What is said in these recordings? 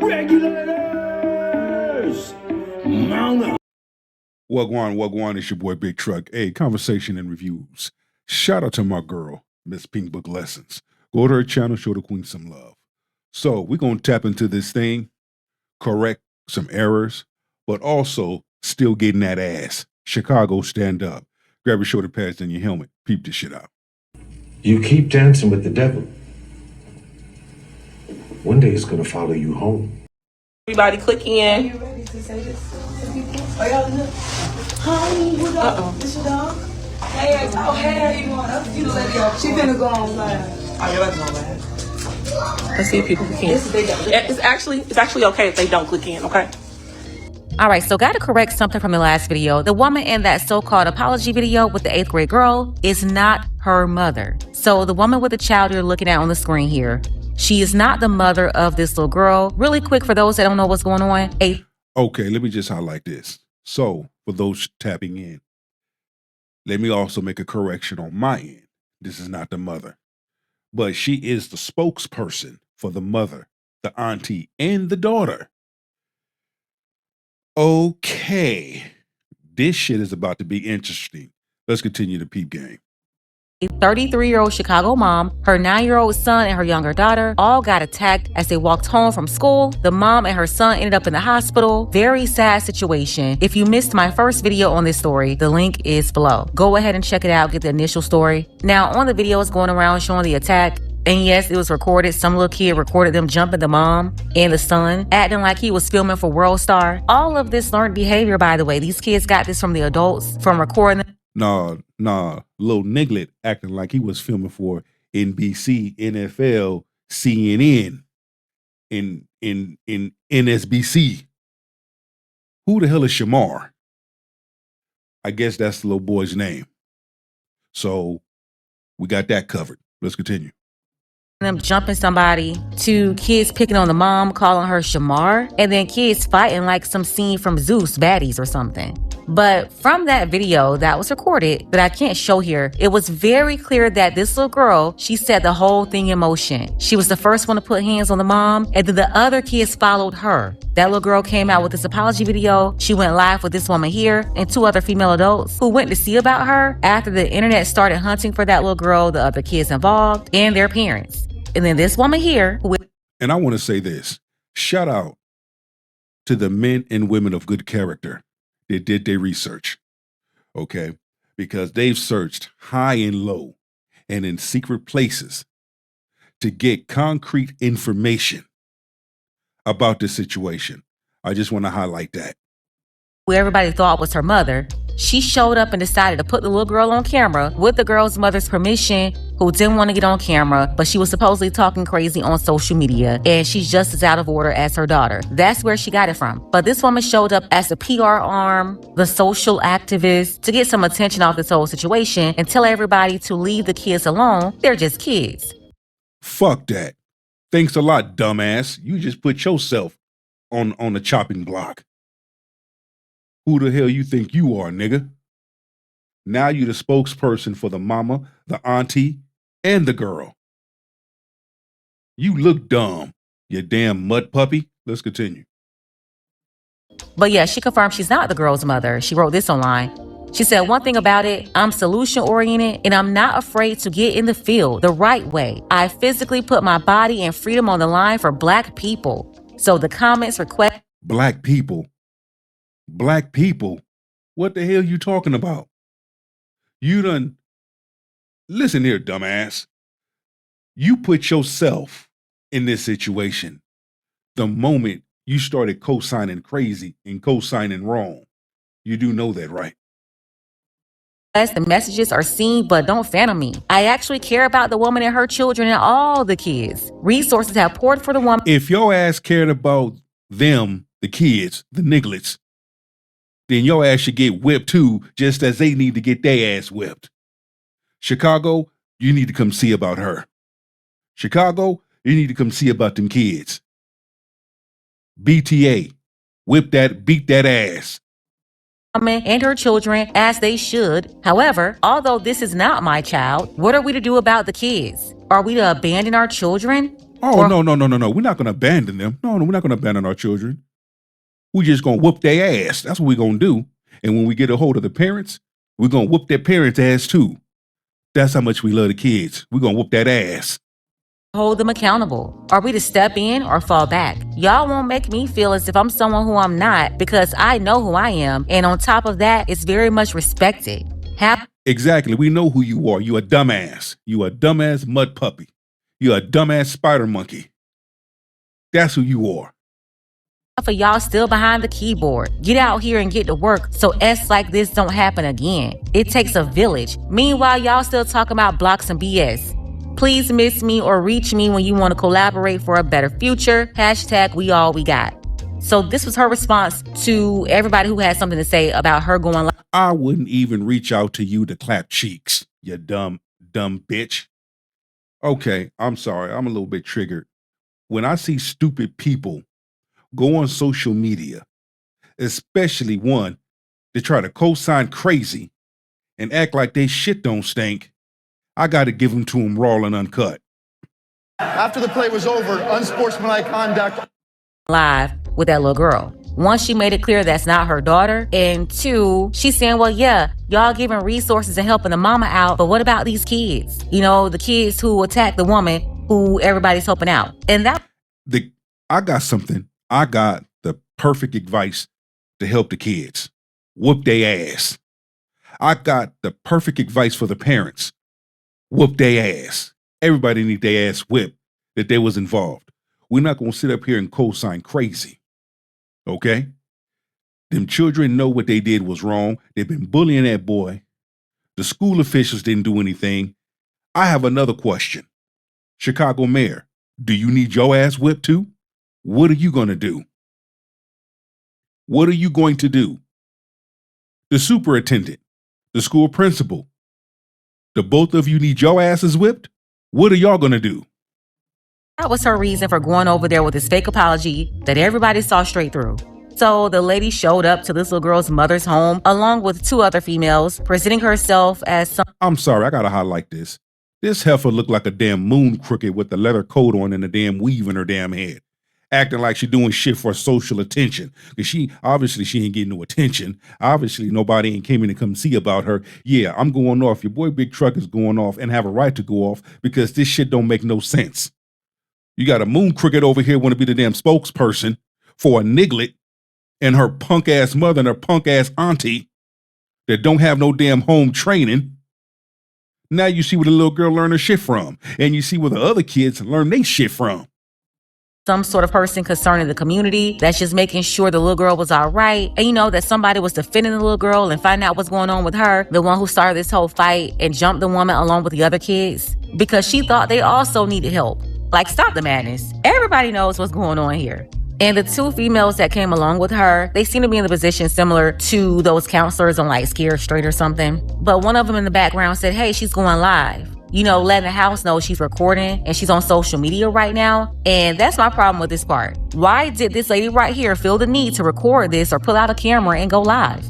Regulators! Mount up! Wagwan, it's your boy Big Truck. Hey, conversation and reviews. Shout out to my girl, Miss Pink Book Lessons. Go to her channel, show the queen some love. So we're going to tap into this thing, correct some errors, but also still getting that ass. Chicago, stand up. Grab your shoulder pads and your helmet. Peep this shit out. You keep dancing with the devil. One day it's gonna follow you home. Everybody click in. Are you ready to say this to people? Are y'all look? Honey, what up? This your dog? Hey, oh, hey, you want up? You the lady. She finna go on live. Oh, you're about to go on live. Let's see if people click in. It's actually okay if they don't click in, okay? All right, so got to correct something from the last video. The woman in that so-called apology video with the 8th grade girl is not her mother. So the woman with the child you're looking at on the screen here, she is not the mother of this little girl. Really quick, for those that don't know what's going on. Okay, let me just highlight this. So for those tapping in, let me also make a correction on my end. This is not the mother, but she is the spokesperson for the mother, the auntie, and the daughter. Okay, this shit is about to be interesting. Let's continue the peep game. A 33-year-old Chicago mom, her 9-year-old son, and her younger daughter all got attacked as they walked home from school. The mom and her son ended up in the hospital. Very sad situation. If you missed my first video on this story, the link is below. Go ahead and check it out, get the initial story. Now, on the video is going around showing the attack. And yes, it was recorded. Some little kid recorded them jumping the mom and the son, acting like he was filming for World Star. All of this learned behavior, by the way. These kids got this from the adults, from recording them. Nah, little Niglet acting like he was filming for NBC, NFL, CNN, in NSBC. Who the hell is Shamar? I guess that's the little boy's name. So we got that covered. Let's continue. Them jumping somebody, to kids picking on the mom, calling her Shamar, and then kids fighting like some scene from Zeus Baddies or something. But from that video that was recorded, that I can't show here, it was very clear that this little girl, she set the whole thing in motion. She was the first one to put hands on the mom, and then the other kids followed her. That little girl came out with this apology video. She went live with this woman here and 2 other female adults who went to see about her after the internet started hunting for that little girl, the other kids involved, and their parents. And then this woman here. And I want to say this. Shout out to the men and women of good character that did their research. Okay? Because they've searched high and low and in secret places to get concrete information about this situation. I just want to highlight that. Who everybody thought was her mother, she showed up and decided to put the little girl on camera with the girl's mother's permission, who didn't want to get on camera, but she was supposedly talking crazy on social media, and she's just as out of order as her daughter. That's where she got it from. But this woman showed up as the PR arm, the social activist, to get some attention off this whole situation and tell everybody to leave the kids alone. They're just kids. Fuck that. Thanks a lot, dumbass. You just put yourself on the chopping block. Who the hell you think you are, nigga? Now you the spokesperson for the mama, the auntie, and the girl. You look dumb, you damn mud puppy. Let's continue. But yeah, she confirmed she's not the girl's mother. She wrote this online. She said, one thing about it, I'm solution-oriented and I'm not afraid to get in the field the right way. I physically put my body and freedom on the line for Black people. So the comments request... Black people? Black people? What the hell you talking about? You done... Listen here, dumbass. You put yourself in this situation the moment you started co-signing crazy and co-signing wrong. You do know that, right? The messages are seen, but don't fan on me. I actually care about the woman and her children and all the kids. Resources have poured for the woman. If your ass cared about them, the kids, the nigglets, then your ass should get whipped too, just as they need to get their ass whipped. Chicago, you need to come see about her. Chicago, you need to come see about them kids. BTA, beat that ass. And her children, as they should. However, although this is not my child, what are we to do about the kids? Are we to abandon our children? Oh, no. We're not going to abandon them. No, we're not going to abandon our children. We're just going to whoop their ass. That's what we're going to do. And when we get a hold of the parents, we're going to whoop their parents' ass too. That's how much we love the kids. We're going to whoop that ass. Hold them accountable. Are we to step in or fall back? Y'all won't make me feel as if I'm someone who I'm not, because I know who I am. And on top of that, it's very much respected. Exactly. We know who you are. You a dumbass. You a dumbass mud puppy. You a dumbass spider monkey. That's who you are. For y'all still behind the keyboard, get out here and get to work so S like this don't happen again. It takes a village. Meanwhile, y'all still talking about blocks and BS. Please miss me or reach me when you want to collaborate for a better future. # we all we got. So this was her response to everybody who had something to say about her going live. I wouldn't even reach out to you to clap cheeks, you dumb bitch. Okay, I'm sorry. I'm a little bit triggered. When I see stupid people go on social media, especially one that try to co-sign crazy and act like they shit don't stink, I got to give them to them raw and uncut. After the play was over, unsportsmanlike conduct. Live with that little girl. One, she made it clear that's not her daughter. And two, she's saying, well, yeah, y'all giving resources and helping the mama out, but what about these kids? You know, the kids who attacked the woman who everybody's helping out. And I got something. I got the perfect advice to help the kids. Whoop their ass. I got the perfect advice for the parents. Whoop their ass. Everybody need their ass whipped that they was involved. We're not going to sit up here and co-sign crazy. Okay? Them children know what they did was wrong. They've been bullying that boy. The school officials didn't do anything. I have another question. Chicago mayor, do you need your ass whipped too? What are you going to do? What are you going to do? The superintendent, the school principal, the both of you need your asses whipped? What are y'all going to do? That was her reason for going over there with this fake apology that everybody saw straight through. So the lady showed up to this little girl's mother's home along with 2 other females, presenting herself as some... I'm sorry, I gotta highlight this. This heifer looked like a damn moon crooked with the leather coat on and a damn weave in her damn head. Acting like she doing shit for social attention. Because she ain't getting no attention. Obviously, nobody ain't came in to come see about her. Yeah, I'm going off. Your boy Big Truck is going off and have a right to go off because this shit don't make no sense. You got a moon cricket over here want to be the damn spokesperson for a niglet and her punk ass mother and her punk ass auntie that don't have no damn home training. Now you see where the little girl learned her shit from. And you see where the other kids learn they shit from. Some sort of person concerning the community that's just making sure the little girl was all right. And you know that somebody was defending the little girl and finding out what's going on with her, the one who started this whole fight and jumped the woman along with the other kids because she thought they also needed help. Like, stop the madness. Everybody knows what's going on here. And the 2 females that came along with her, they seem to be in a position similar to those counselors on like Scared Straight or something. But one of them in the background said, hey, she's going live. You know, letting the house know she's recording and she's on social media right now. And that's my problem with this part. Why did this lady right here feel the need to record this or pull out a camera and go live?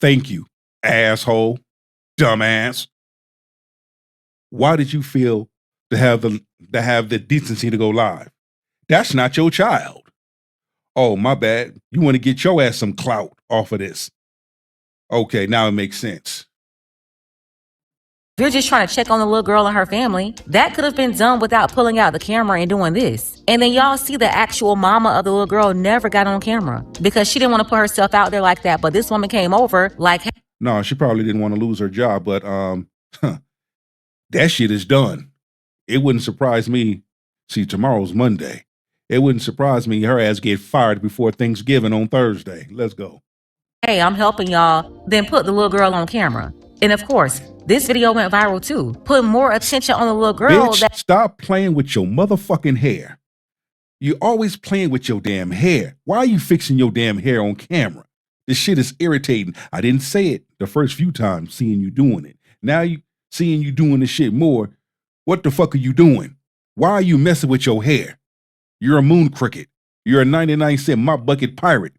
Thank you, asshole, dumbass. Why did you feel to have the decency to go live? That's not your child. Oh, my bad. You want to get your ass some clout off of this. Okay, now it makes sense. If you're just trying to check on the little girl and her family, that could have been done without pulling out the camera and doing this. And then y'all see the actual mama of the little girl never got on camera because she didn't want to put herself out there like that. But this woman came over like, hey. No, she probably didn't want to lose her job, but that shit is done. It wouldn't surprise me. See, tomorrow's Monday. It wouldn't surprise me her ass get fired before Thanksgiving on Thursday. Let's go. Hey, I'm helping y'all. Then put the little girl on camera. And of course, this video went viral too. Put more attention on the little girl. Bitch, stop playing with your motherfucking hair. You always playing with your damn hair. Why are you fixing your damn hair on camera? This shit is irritating. I didn't say it the first few times seeing you doing it. Now you seeing you doing this shit more. What the fuck are you doing? Why are you messing with your hair? You're a moon cricket. You're a 99-cent mop bucket pirate.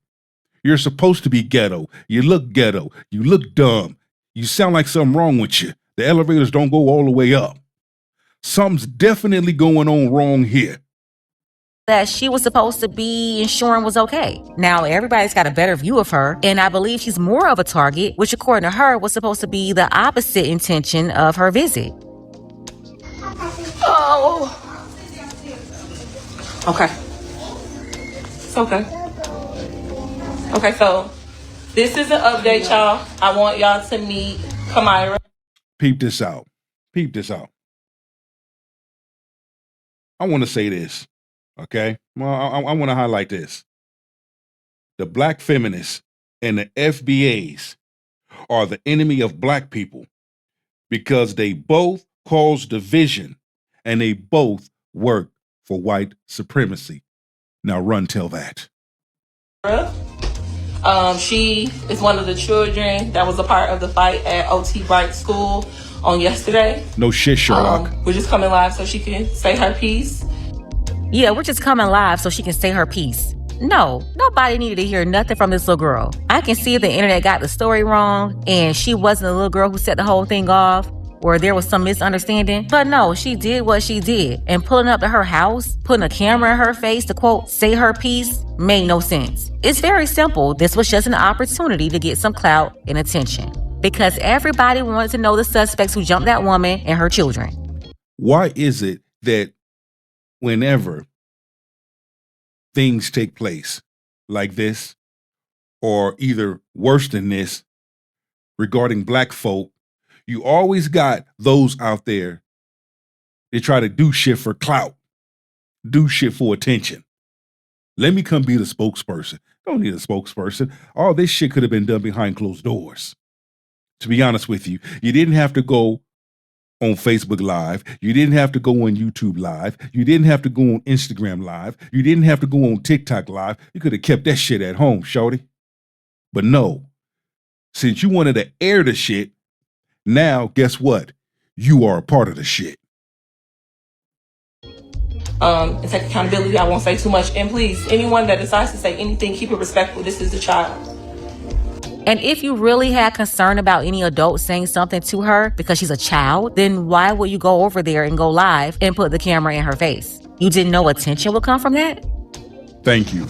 You're supposed to be ghetto. You look ghetto. You look dumb. You sound like something wrong with you. The elevators don't go all the way up. Something's definitely going on wrong here. that she was supposed to be ensuring was okay. Now, everybody's got a better view of her, and I believe she's more of a target, which according to her was supposed to be the opposite intention of her visit. Oh. Okay. It's okay. Okay, so this is an update, y'all. I want y'all to meet Kamira. Peep this out. Peep this out. I want to say this, okay? Well, I want to highlight this. The black feminists and the FBAs are the enemy of black people because they both cause division and they both work for white supremacy. Now run tell that. She is one of the children that was a part of the fight at OT Bright School on yesterday. No shit, Sherlock. We're just coming live so she can say her piece. Yeah, we're just coming live so she can say her piece. No, nobody needed to hear nothing from this little girl. I can see the internet got the story wrong and she wasn't the little girl who set the whole thing off, or there was some misunderstanding. But no, she did what she did. And pulling up to her house, putting a camera in her face to, quote, say her piece, made no sense. It's very simple. This was just an opportunity to get some clout and attention. Because everybody wanted to know the suspects who jumped that woman and her children. Why is it that whenever things take place like this, or either worse than this, regarding black folk, you always got those out there that try to do shit for clout, do shit for attention. Let me come be the spokesperson. Don't need a spokesperson. All this shit could have been done behind closed doors. To be honest with you, you didn't have to go on Facebook Live. You didn't have to go on YouTube Live. You didn't have to go on Instagram Live. You didn't have to go on TikTok Live. You could have kept that shit at home, shorty. But no, since you wanted to air the shit, now guess what? You are a part of the shit. And take accountability. I won't say too much. And please, anyone that decides to say anything, keep it respectful. This is the child. And if you really had concern about any adult saying something to her because she's a child, then why would you go over there and go live and put the camera in her face? You didn't know attention would come from that? Thank you.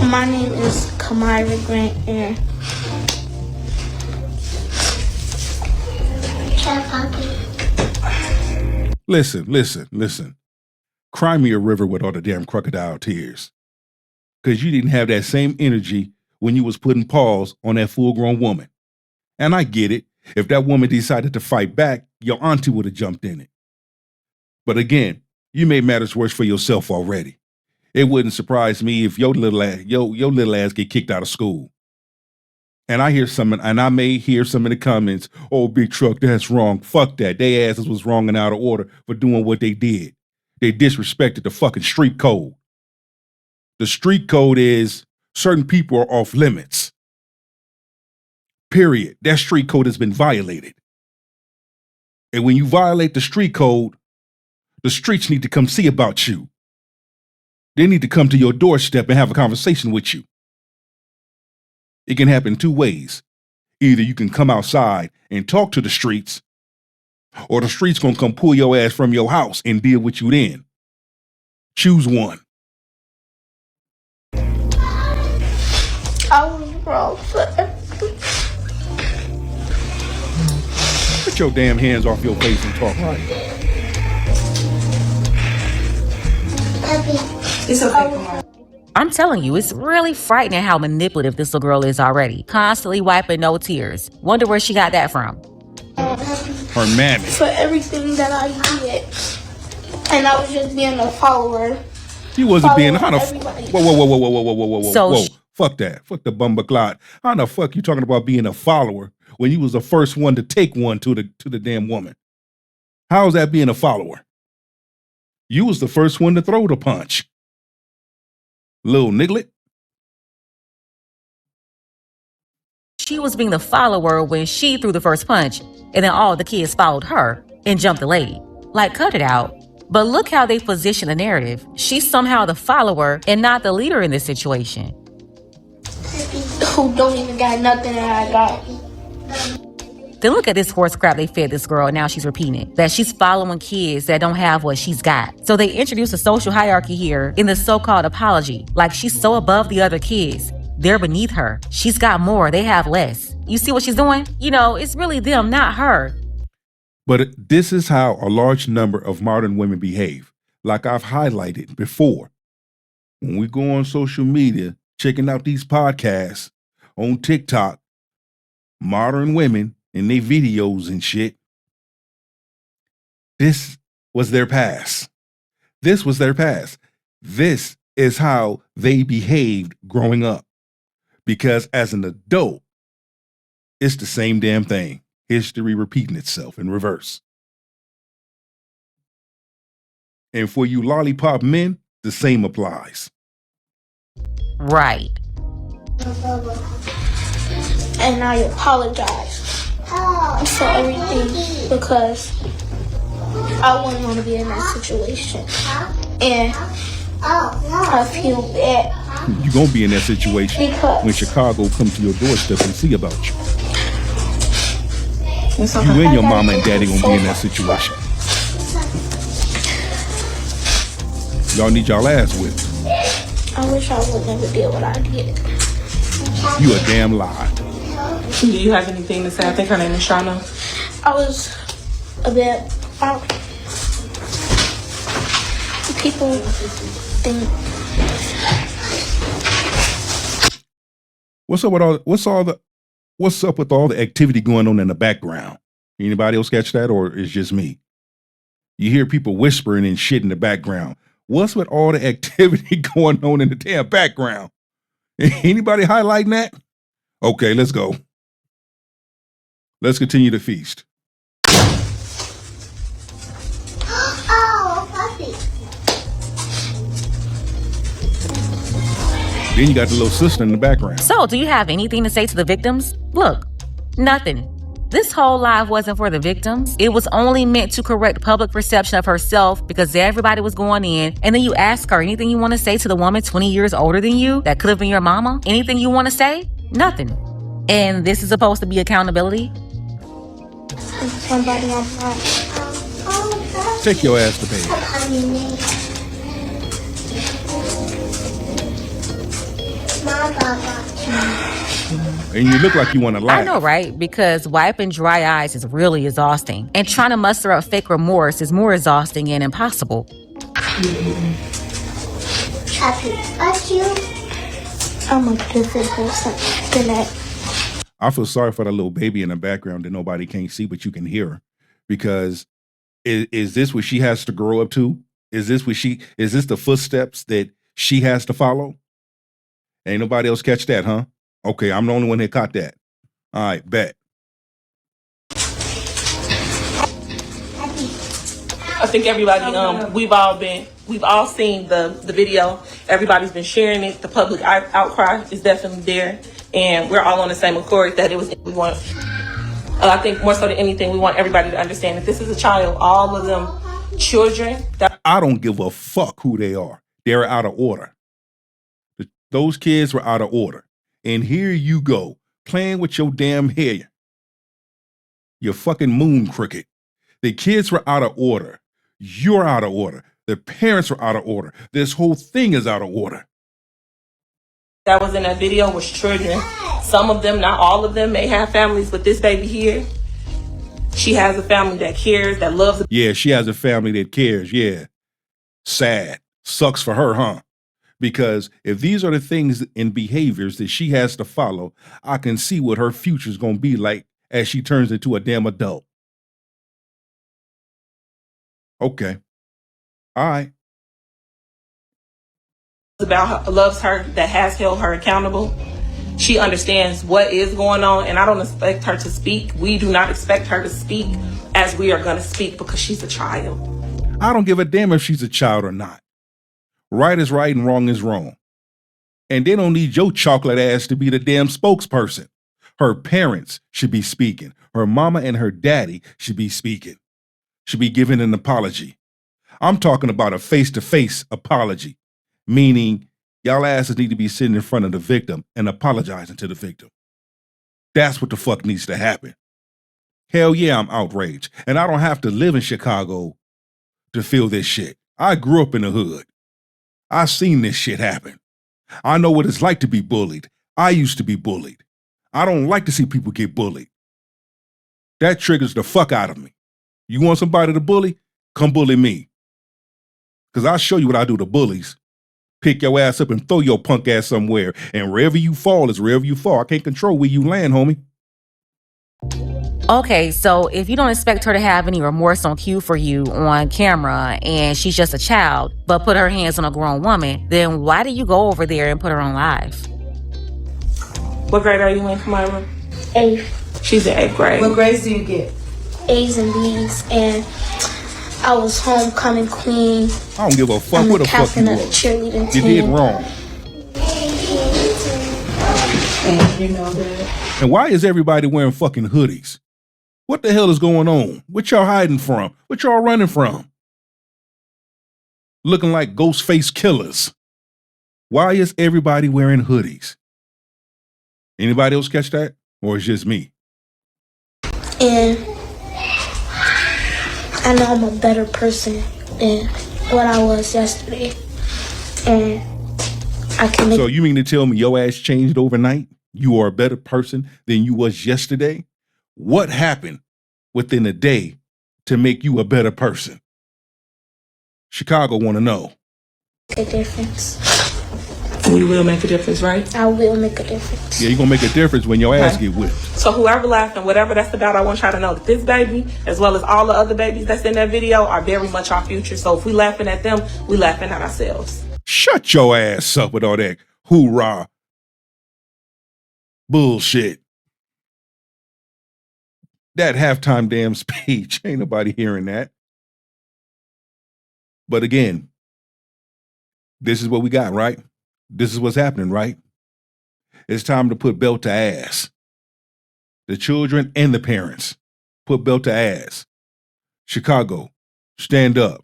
My name is Kamira Grant and Listen. Cry me a river with all the damn crocodile tears. Because you didn't have that same energy when you was putting paws on that full-grown woman. And I get it. If that woman decided to fight back, your auntie would have jumped in it. But again, you made matters worse for yourself already. It wouldn't surprise me if your little ass get kicked out of school. And I may hear some in the comments, oh, Big Truck, that's wrong. Fuck that. They asses was wrong and out of order for doing what they did. They disrespected the fucking street code. The street code is certain people are off limits. Period. That street code has been violated. And when you violate the street code, the streets need to come see about you. They need to come to your doorstep and have a conversation with you. It can happen two ways. Either you can come outside and talk to the streets, or the streets gonna come pull your ass from your house and deal with you then. Choose one. I was wrong for everything. Put your damn hands off your face and talk right. It's okay, Kamira. I'm telling you, it's really frightening how manipulative this little girl is already. Constantly wiping no tears. Wonder where she got that from. Her mammy. For everything that I did. And I was just being a follower. You wasn't being Following how the everybody. whoa. So Fuck that. Fuck the bumba How the fuck you talking about being a follower when you was the first one to take one to the damn woman? How is that being a follower? You was the first one to throw the punch. Little niglet. she was being the follower when she threw the first punch, and then all the kids followed her and jumped the lady. Like, cut it out. But look how they position the narrative. She's somehow the follower and not the leader in this situation. Who don't even got nothing that I got. Then look at this horse crap they fed this girl, and now she's repeating it. That she's following kids that don't have what she's got. So they introduce a social hierarchy here in the so-called apology. Like she's so above the other kids. They're beneath her. She's got more, they have less. You see what she's doing? You know, it's really them, not her. But this is how a large number of modern women behave. Like I've highlighted before. When we go on social media, checking out these podcasts on TikTok, modern women and their videos and shit, this was their past. This was their past. This is how they behaved growing up. Because as an adult, it's the same damn thing. History repeating itself in reverse. And for you lollipop men, the same applies. Right. And I apologize for everything because I wouldn't want to be in that situation. And I feel bad. You're going to be in that situation Because when Chicago comes to your doorstep and see about you. It's You okay. and your mama and daddy going to be in that situation. Y'all need y'all ass whipped. I wish I would never did what I did. You a damn lie. Do you have anything to say? I think her name is Shauna. I was a bit. People think. What's up with all the activity going on in the background? Anybody else catch that, or is just me? You hear people whispering and shit in the background. What's with all the activity going on in the damn background? Anybody highlighting that? Okay, let's go. Let's continue the feast. Oh, puppy. Then you got the little sister in the background. So, do you have anything to say to the victims? Look, nothing. This whole live wasn't for the victims. It was only meant to correct public perception of herself because everybody was going in. And then you ask her, anything you want to say to the woman 20 years older than you that could have been your mama? Anything you want to say? Nothing. And this is supposed to be accountability? Somebody on my. Take your ass to bed. And you look like you want to laugh. I know, right? Because wiping dry eyes is really exhausting. And trying to muster up fake remorse is more exhausting and impossible. I'm a different person than that. I feel sorry for that little baby in the background that nobody can't see, but you can hear her. Because is this what she has to grow up to? Is this the footsteps that she has to follow? Ain't nobody else catch that, huh? Okay, I'm the only one that caught that. All right, bet. I think everybody, we've all seen the video. Everybody's been sharing it. The public outcry is definitely there. And we're all on the same accord that we want, I think more so than anything, we want everybody to understand that this is a child. All of them children. I don't give a fuck who they are. They're out of order. Those kids were out of order. And here you go, playing with your damn hair. Your fucking moon crooked. The kids were out of order. You're out of order. The parents were out of order. This whole thing is out of order. That was in that video was children. Some of them, not all of them, may have families, but this baby here, she has a family that cares, that loves. Yeah, she has a family that cares. Yeah. Sad. Sucks for her, huh? Because if these are the things and behaviors that she has to follow, I can see what her future's going to be like as she turns into a damn adult. Okay. All right. Loves her, that has held her accountable. She understands what is going on, and I don't expect her to speak. We do not expect her to speak as we are going to speak because she's a child. I don't give a damn if she's a child or not. Right is right and wrong is wrong. And they don't need your chocolate ass to be the damn spokesperson. Her parents should be speaking. Her mama and her daddy should be speaking. Should be giving an apology. I'm talking about a face-to-face apology, meaning y'all asses need to be sitting in front of the victim and apologizing to the victim. That's what the fuck needs to happen. Hell yeah, I'm outraged. And I don't have to live in Chicago to feel this shit. I grew up in the hood. I've seen this shit happen. I know what it's like to be bullied. I used to be bullied. I don't like to see people get bullied. That triggers the fuck out of me. You want somebody to bully? Come bully me. Because I'll show you what I do to bullies. Pick your ass up and throw your punk ass somewhere. And wherever you fall is wherever you fall. I can't control where you land, homie. Okay, so if you don't expect her to have any remorse on cue for you on camera and she's just a child, but put her hands on a grown woman, then why do you go over there and put her on live? What grade are you in, Kamara? 8th. She's in 8th grade. What grades do you get? A's and B's, and I was homecoming queen. I don't give a fuck I'm what the the fuck captain you of the are. cheerleading You team. did wrong. And you know that. And why is everybody wearing fucking hoodies? What the hell is going on? What y'all hiding from? What y'all running from? Looking like ghost face killers. Why is everybody wearing hoodies? Anybody else catch that? Or it's just me? And I know I'm a better person than what I was yesterday. And I can make So you mean to tell me your ass changed overnight? You are a better person than you was yesterday? What happened within a day to make you a better person? Chicago want to know. a difference. We will make a difference, right? I will make a difference. Yeah, you're going to make a difference when your ass Okay. get whipped. So whoever laughed and whatever that's about, I want y'all to know that this baby, as well as all the other babies that's in that video, are very much our future. So if we laughing at them, we laughing at ourselves. Shut your ass up with all that hoorah bullshit. That halftime damn speech, ain't nobody hearing that. But again, this is what we got, right? This is what's happening, right? It's time to put belt to ass. The children and the parents put belt to ass. Chicago, stand up.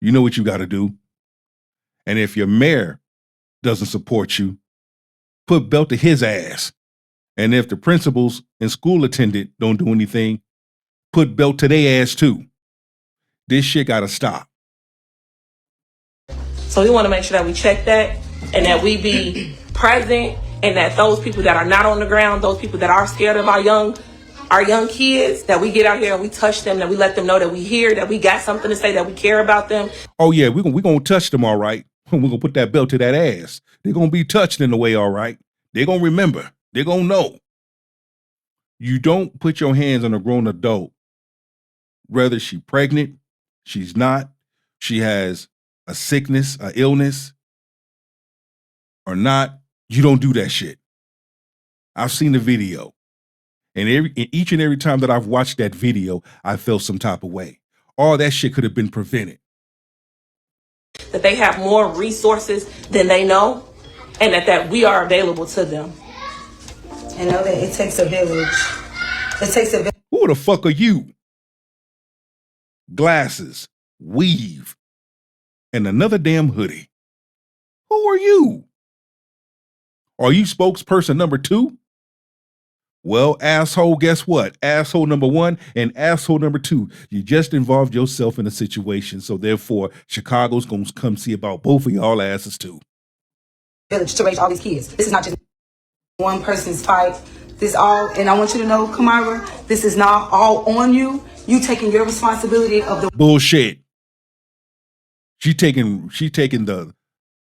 You know what you got to do. And if your mayor doesn't support you, put belt to his ass. And if the principals and school attendant don't do anything, put belt to their ass too. This shit got to stop. So we want to make sure that we check that and that we be present, and that those people that are not on the ground, those people that are scared of our young kids, that we get out here and we touch them, that we let them know that we here, that we got something to say, that we care about them. Oh yeah, we're gonna touch them all right. We're gonna put that belt to that ass. They're gonna be touched in a way, all right. They're gonna remember. They're gonna know. You don't put your hands on a grown adult, whether she's pregnant, she's not, she has a sickness, an illness, or not. You don't do that shit. I've seen the video. And each and every time that I've watched that video, I felt some type of way. All that shit could have been prevented. That they have more resources than they know, and that we are available to them. And know that it takes a village. It takes a village. Who the fuck are you? Glasses, weave, and another damn hoodie. Who are you? Are you spokesperson number 2? Well, asshole, guess what? Asshole number 1 and asshole number 2. You just involved yourself in a situation, so therefore, Chicago's gonna come see about both of y'all asses too. Village to raise all these kids. This is not just one person's fight. This all, and I want you to know, Kamara, this is not all on you. You taking your responsibility of the Bullshit. She taking the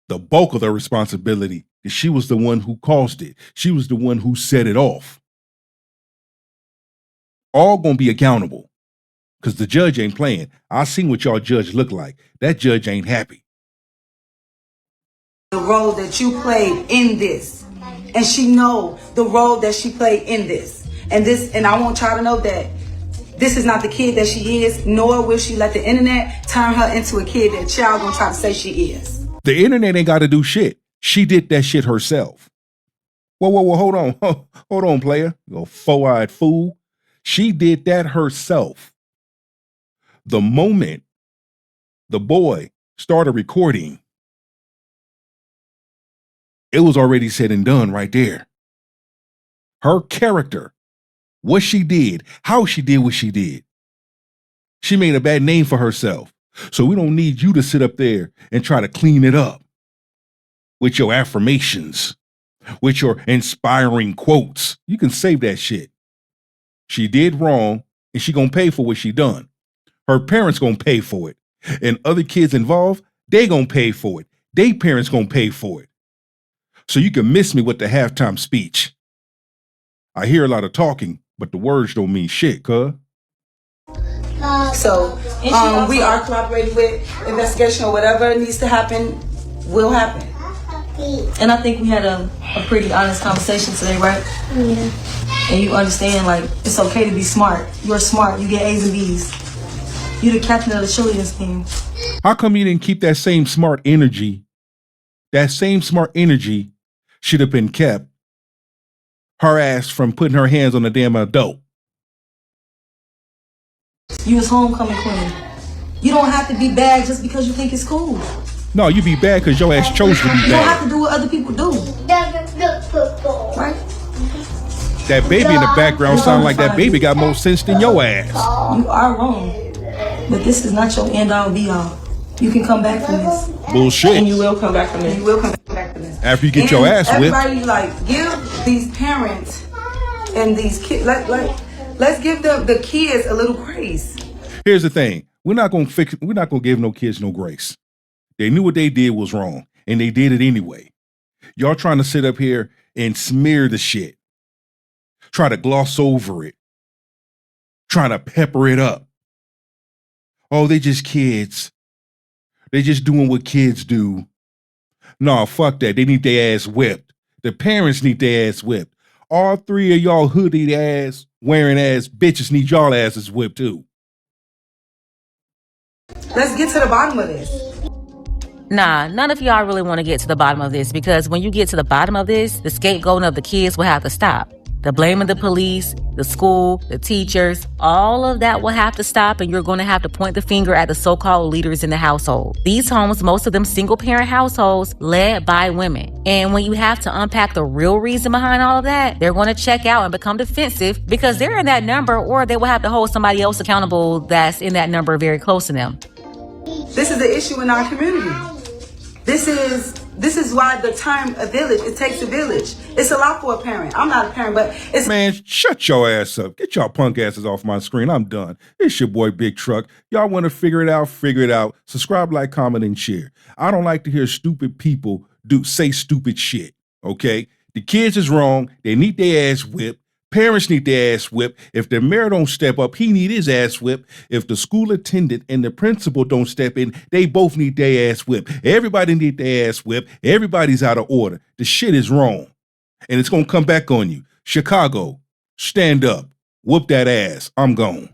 bulk of the responsibility. She was the one who caused it. She was the one who set it off. All gonna be accountable. Because the judge ain't playing. I seen what y'all judge look like. That judge ain't happy. role that you played in this. And she know the role that she played in this. And I want y'all to know that this is not the kid that she is, nor will she let the internet turn her into a kid that y'all gonna try to say she is. The internet ain't got to do shit. She did that shit herself. Whoa, hold on. Hold on, player. You four-eyed fool. She did that herself. The moment the boy started recording, it was already said and done right there. Her character what she did, how she did what she did. She made a bad name for herself. So we don't need you to sit up there and try to clean it up with your affirmations, with your inspiring quotes. You can save that shit. She did wrong, and she gonna pay for what she done. Her parents gonna pay for it. And other kids involved, they gonna pay for it. They parents gonna pay for it. So you can miss me with the halftime speech. I hear a lot of talking, but the words don't mean shit, cuz. So we are cooperating with investigation, or whatever needs to happen will happen. And I think we had a pretty honest conversation today, right? Yeah. And you understand, like, it's okay to be smart. You're smart. You get A's and B's. You're the captain of the cheerleading team. How come you didn't keep that same smart energy? That same smart energy should have been kept her ass from putting her hands on a damn adult. You was homecoming queen. You don't have to be bad just because you think it's cool. No, you be bad because your ass chose to be You don't have bad. to do what other people do. Right? That baby in the background sound like that baby got more sense than your ass. You are wrong. But this is not your end all be all. You can come back from this. Bullshit. And you will come back from this. You will come back to this. After you get And your ass whipped. everybody, like, give these parents and these kids, let's give the kids a little grace. Here's the thing. We're not gonna give no kids no grace. They knew what they did was wrong, and they did it anyway. Y'all trying to sit up here and smear the shit. Try to gloss over it. Trying to pepper it up. Oh, they just kids. They just doing what kids do. No, fuck that. They need their ass whipped. The parents need their ass whipped. All three of y'all hoodie ass, wearing ass bitches need y'all asses whipped too. Let's get to the bottom of this. Nah, none of y'all really want to get to the bottom of this, because when you get to the bottom of this, the scapegoating of the kids will have to stop. The blaming the police, the school, the teachers, all of that will have to stop, and you're going to have to point the finger at the so-called leaders in the household. These homes, most of them single-parent households led by women. And when you have to unpack the real reason behind all of that, they're going to check out and become defensive because they're in that number, or they will have to hold somebody else accountable that's in that number very close to them. This is the issue in our community. This is why the term a village, it takes a village. It's a lot for a parent. I'm not a parent, but it's... Man, shut your ass up. Get y'all punk asses off my screen. I'm done. It's your boy Big Truck. Y'all want to figure it out, figure it out. Subscribe, like, comment, and share. I don't like to hear stupid people say stupid shit, okay? The kids is wrong. They need their ass whipped. Parents need their ass whipped. If the mayor don't step up, he need his ass whipped. If the school attendant and the principal don't step in, they both need their ass whipped. Everybody need their ass whipped. Everybody's out of order. The shit is wrong. And it's going to come back on you. Chicago, stand up. Whoop that ass. I'm gone.